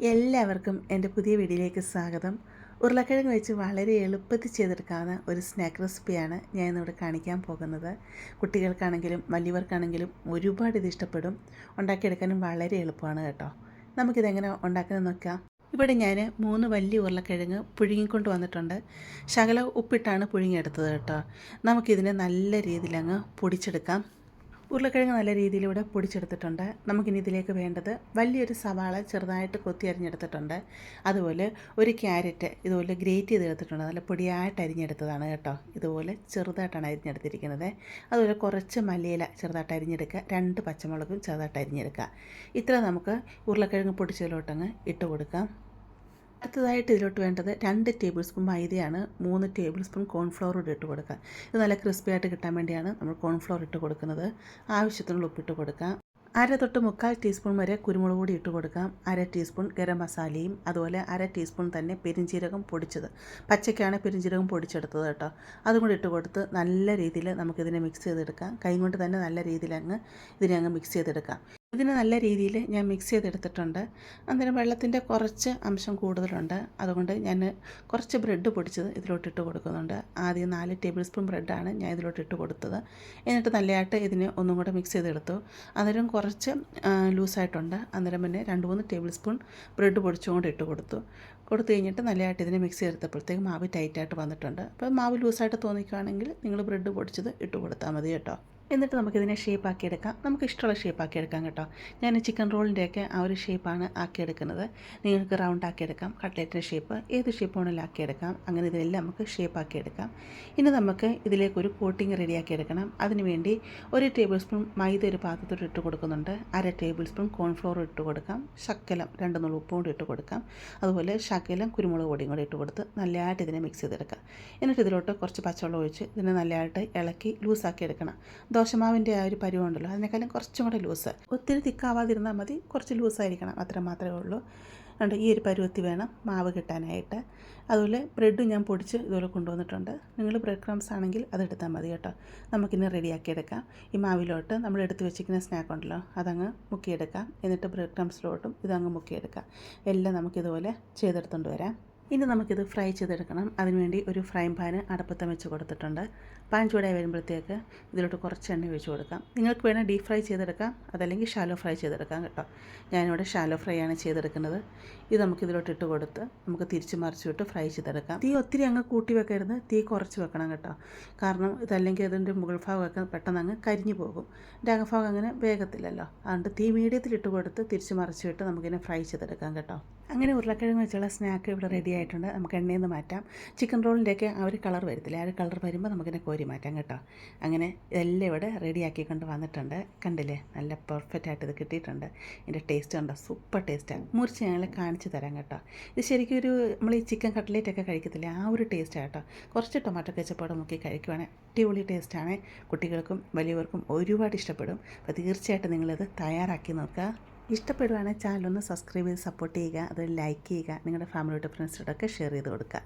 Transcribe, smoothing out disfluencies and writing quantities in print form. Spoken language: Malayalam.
എല്ലാവർക്കും എൻ്റെ പുതിയ വീഡിയോയിലേക്ക് സ്വാഗതം. ഉരുളക്കിഴങ്ങ് വെച്ച് വളരെ എളുപ്പത്തിൽ ചെയ്തെടുക്കാവുന്ന ഒരു സ്നാക്ക് റെസിപ്പിയാണ് ഞാൻ ഇന്നിവിടെ കാണിക്കാൻ പോകുന്നത്. കുട്ടികൾക്കാണെങ്കിലും വലിയവർക്കാണെങ്കിലും ഒരുപാട് ഇത് ഇഷ്ടപ്പെടും. ഉണ്ടാക്കിയെടുക്കാനും വളരെ എളുപ്പമാണ് കേട്ടോ. നമുക്കിതെങ്ങനെ ഉണ്ടാക്കുന്നത് നോക്കാം. ഇവിടെ ഞാൻ 3 വലിയ ഉരുളക്കിഴങ്ങ് പുഴുങ്ങിക്കൊണ്ട് വന്നിട്ടുണ്ട്. ശകലം ഉപ്പിട്ടാണ് പുഴുങ്ങിയെടുത്തത് കേട്ടോ. നമുക്കിതിനെ നല്ല രീതിയിൽ അങ്ങ് പൊടിച്ചെടുക്കാം. ഉരുളക്കിഴങ്ങ് നല്ല രീതിയിൽ ഇവിടെ പൊടിച്ചെടുത്തിട്ടുണ്ട്. നമുക്കിനി ഇതിലേക്ക് വേണ്ടത് വലിയൊരു സവാള ചെറുതായിട്ട് കൊത്തി അരിഞ്ഞെടുത്തിട്ടുണ്ട്. അതുപോലെ ഒരു ക്യാരറ്റ് ഇതുപോലെ ഗ്രേറ്റ് ചെയ്തെടുത്തിട്ടുണ്ട്. നല്ല പൊടിയായിട്ട് അരിഞ്ഞെടുത്തതാണ് കേട്ടോ. ഇതുപോലെ ചെറുതായിട്ടാണ് അരിഞ്ഞെടുത്തിരിക്കുന്നത്. അതുപോലെ കുറച്ച് മല്ലിയില ചെറുതായിട്ട് അരിഞ്ഞെടുക്കുക. 2 പച്ചമുളകും ചെറുതായിട്ട് അരിഞ്ഞെടുക്കുക. ഇത്ര നമുക്ക് ഉരുളക്കിഴങ്ങ് പൊടിച്ചതിലോട്ടങ്ങ് ഇട്ട് കൊടുക്കാം. അടുത്തതായിട്ട് ഇതിലോട്ട് വേണ്ടത് 2 ടേബിൾ സ്പൂൺ മൈദയാണ്. 3 ടേബിൾ സ്പൂൺ കോൺഫ്ലവർ കൂടി ഇട്ട് കൊടുക്കുക. ഇത് നല്ല ക്രിസ്പി ആയിട്ട് കിട്ടാൻ വേണ്ടിയാണ് നമ്മൾ കോൺഫ്ലവർ ഇട്ട് കൊടുക്കുന്നത്. ആവശ്യത്തിനുള്ള ഉപ്പിട്ട് കൊടുക്കാം. 1/2 തൊട്ട് 3/4 ടീസ്പൂൺ വരെ കുരുമുളക് പൊടി ഇട്ട് കൊടുക്കാം. 1/2 ടീസ്പൂൺ ഗരം മസാലയും അതുപോലെ 1/2 ടീസ്പൂൺ തന്നെ പെരിഞ്ജീരകം പൊടിച്ചത്. പച്ചയ്ക്കാണ് പെരിഞ്ജീരകം പൊടിച്ചെടുത്തത് കേട്ടോ. അതും കൂടി ഇട്ട് കൊടുത്ത് നല്ല രീതിയിൽ നമുക്കിതിനെ മിക്സ് ചെയ്തെടുക്കാം. കൈ കൊണ്ട് തന്നെ നല്ല രീതിയിൽ ഇതിനെ അങ്ങ് മിക്സ് ചെയ്തെടുക്കാം. ഇതിന് നല്ല രീതിയിൽ ഞാൻ മിക്സ് ചെയ്തെടുത്തിട്ടുണ്ട്. അന്നേരം വെള്ളത്തിൻ്റെ കുറച്ച് അംശം കൂടുതലുണ്ട്. അതുകൊണ്ട് ഞാൻ കുറച്ച് ബ്രെഡ് പൊടിച്ചത് ഇതിലോട്ട് ഇട്ട് കൊടുക്കുന്നുണ്ട്. ആദ്യം 4 ടേബിൾ സ്പൂൺ ബ്രെഡാണ് ഞാൻ ഇതിലോട്ട് ഇട്ട് കൊടുത്തത്. എന്നിട്ട് നല്ലതായിട്ട് ഇതിനെ ഒന്നും കൂടെ മിക്സ് ചെയ്തെടുത്തു. അന്നേരം കുറച്ച് ലൂസായിട്ടുണ്ട്. അന്നേരം പിന്നെ 2-3 ടേബിൾ സ്പൂൺ ബ്രെഡ് പൊടിച്ചുകൊണ്ട് ഇട്ട് കൊടുത്തു കഴിഞ്ഞിട്ട് നല്ലതായിട്ട് ഇതിനെ മിക്സ് ചെയ്തെടുത്തപ്പോഴത്തേക്ക് മാവ് ടൈറ്റായിട്ട് വന്നിട്ടുണ്ട്. അപ്പോൾ മാവ് ലൂസായിട്ട് തോന്നിക്കുകയാണെങ്കിൽ നിങ്ങൾ ബ്രെഡ് പൊടിച്ചത് ഇട്ട് കൊടുത്താൽ മതി കേട്ടോ. എന്നിട്ട് നമുക്കിതിനെ ഷേപ്പാക്കി എടുക്കാം. നമുക്ക് ഇഷ്ടമുള്ള ഷേപ്പാക്കി എടുക്കാം കേട്ടോ. ഞാൻ ചിക്കൻ റോളിൻ്റെയൊക്കെ ആ ഒരു ഷേപ്പാണ് ആക്കിയെടുക്കുന്നത്. നിങ്ങൾക്ക് റൗണ്ട് ആക്കിയെടുക്കാം, കട്ട്ലറ്റിൻ്റെ ഷേപ്പ്, ഏത് ഷേപ്പ് വേണമെങ്കിലും ആക്കിയെടുക്കാം. അങ്ങനെ ഇതിനെല്ലാം നമുക്ക് ഷേപ്പാക്കി എടുക്കാം. ഇനി നമുക്ക് ഇതിലേക്കൊരു കോട്ടിങ് റെഡിയാക്കി എടുക്കണം. അതിനുവേണ്ടി 1 ടേബിൾ സ്പൂൺ മൈദ ഒരു പാത്രത്തോട്ട് ഇട്ട് കൊടുക്കുന്നുണ്ട്. 1/2 ടേബിൾ സ്പൂൺ കോൺഫ്ലോർ ഇട്ട് കൊടുക്കാം. ശകലം 2 നുള്ളു ഉപ്പും കൂടി ഇട്ട് കൊടുക്കാം. അതുപോലെ ശകലം കുരുമുളക് പൊടിയും കൂടി ഇട്ട് കൊടുത്ത് നല്ലതായിട്ട് ഇതിനെ മിക്സ് ചെയ്തെടുക്കാം. എന്നിട്ട് ഇതിലോട്ട് കുറച്ച് പച്ചവെള്ളം ഒഴിച്ച് ഇതിനെ നല്ലതായിട്ട് ഇളക്കി ലൂസാക്കി എടുക്കണം. ദോശമാവിൻ്റെ ആ ഒരു പരുവുണ്ടല്ലോ, അതിനേക്കാളും കുറച്ചും കൂടെ ലൂസ്. ഒത്തിരി തിക്കാവാതിരുന്നാൽ മതി, കുറച്ച് ലൂസായിരിക്കണം, അത്ര മാത്രമേ ഉള്ളൂ. അതുകൊണ്ട് ഈ ഒരു പരുവത്തിൽ വേണം മാവ് കിട്ടാനായിട്ട്. അതുപോലെ ബ്രെഡ് ഞാൻ പൊടിച്ച് ഇതുപോലെ കൊണ്ടുവന്നിട്ടുണ്ട്. നിങ്ങൾ ബ്രെഡ് ക്രംസ് ആണെങ്കിൽ അതെടുത്താൽ മതി കേട്ടോ. നമുക്കിന്ന് റെഡിയാക്കി എടുക്കാം. ഈ മാവിലോട്ട് നമ്മൾ എടുത്ത് വെച്ചിരിക്കുന്ന സ്നാക്ക് ഉണ്ടല്ലോ അതങ്ങ് മുക്കിയെടുക്കാം. എന്നിട്ട് ബ്രെഡ് ക്രംസിലോട്ടും ഇതങ്ങ് മുക്കിയെടുക്കാം. എല്ലാം നമുക്കിതുപോലെ ചെയ്തെടുത്തുകൊണ്ട് വരാം. ഇനി നമുക്കിത് ഫ്രൈ ചെയ്തെടുക്കണം. അതിനുവേണ്ടി ഒരു ഫ്രൈ പാൻ അടുപ്പത്ത് വെച്ച് കൊടുത്തിട്ടുണ്ട്. പാൻ ചൂടായി വരുമ്പോഴത്തേക്ക് ഇതിലോട്ട് കുറച്ച് എണ്ണ ഒഴിച്ച് കൊടുക്കാം. നിങ്ങൾക്ക് വേണേൽ ഡീപ് ഫ്രൈ ചെയ്തെടുക്കാം, അതല്ലെങ്കിൽ ഷാലോ ഫ്രൈ ചെയ്തെടുക്കാം കേട്ടോ. ഞാനിവിടെ ഷാലോ ഫ്രൈ ആണ് ചെയ്തെടുക്കുന്നത്. ഇത് നമുക്കിതിലോട്ട് ഇട്ട് കൊടുത്ത് നമുക്ക് തിരിച്ച് മറിച്ചിട്ട് ഫ്രൈ ചെയ്തെടുക്കാം. തീ ഒത്തിരി അങ്ങ് കൂട്ടി വെക്കരുത്, തീ കുറച്ച് വെക്കണം കേട്ടോ. കാരണം ഇതല്ലെങ്കിൽ അതിൻ്റെ മുകൾ ഭാഗമൊക്കെ പെട്ടെന്ന് അങ്ങ് കരിഞ്ഞു പോകും. അകഭാഗം അങ്ങനെ വേഗത്തില്ലല്ലോ. അതുകൊണ്ട് തീ മീഡിയത്തിൽ ഇട്ട് കൊടുത്ത് തിരിച്ച് മറിച്ചിട്ട് നമുക്കിതിനെ ഫ്രൈ ചെയ്തെടുക്കാം കേട്ടോ. അങ്ങനെ ഉരുളക്കിഴങ്ങ് വെച്ചുള്ള സ്നാക്ക് ഇവിടെ റെഡി ആയിട്ടുണ്ട്. നമുക്ക് എണ്ണയിൽ നിന്ന് മാറ്റാം. ചിക്കൻ റോളിൻ്റെയൊക്കെ ആ ഒരു കളർ വരത്തില്ല, ആ ഒരു കളർ വരുമ്പോൾ നമുക്കിനെ കോരി മാറ്റാം കേട്ടോ. അങ്ങനെ ഇതെല്ലാം ഇവിടെ റെഡിയാക്കി കൊണ്ട് വന്നിട്ടുണ്ട്. കണ്ടില്ലേ, നല്ല പെർഫെക്റ്റ് ആയിട്ട് ഇത് കിട്ടിയിട്ടുണ്ട്. ഇതിൻ്റെ ടേസ്റ്റ് കണ്ടോ, സൂപ്പർ ടേസ്റ്റാണ്. മുറിച്ച് ഞങ്ങൾ കാണിച്ച് തരാം കേട്ടോ. ഇത് ശരിക്കും ഒരു നമ്മൾ ഈ ചിക്കൻ കട്ട്ലേറ്റൊക്കെ കഴിക്കത്തില്ലേ, ആ ഒരു ടേസ്റ്റാണ് കേട്ടോ. കുറച്ച് ടൊമാറ്റോ കെച്ചപ്പോടെ മുക്കി കഴിക്കുവാണെങ്കിൽ അടിപൊളി ടേസ്റ്റാണ്. കുട്ടികൾക്കും വലിയവർക്കും ഒരുപാട് ഇഷ്ടപ്പെടും. അപ്പോൾ തീർച്ചയായിട്ടും നിങ്ങളിത് തയ്യാറാക്കി നോക്കുക. ഇഷ്ടപ്പെടുവാണെങ്കിൽ ചാനലൊന്ന് സബ്സ്ക്രൈബ് ചെയ്ത് സപ്പോർട്ട് ചെയ്യുക. അത് ലൈക്ക് ചെയ്യുക. നിങ്ങളുടെ ഫാമിലിയുടെ ഫ്രണ്ട്സിനോടൊക്കെ ഷെയർ ചെയ്ത് കൊടുക്കുക.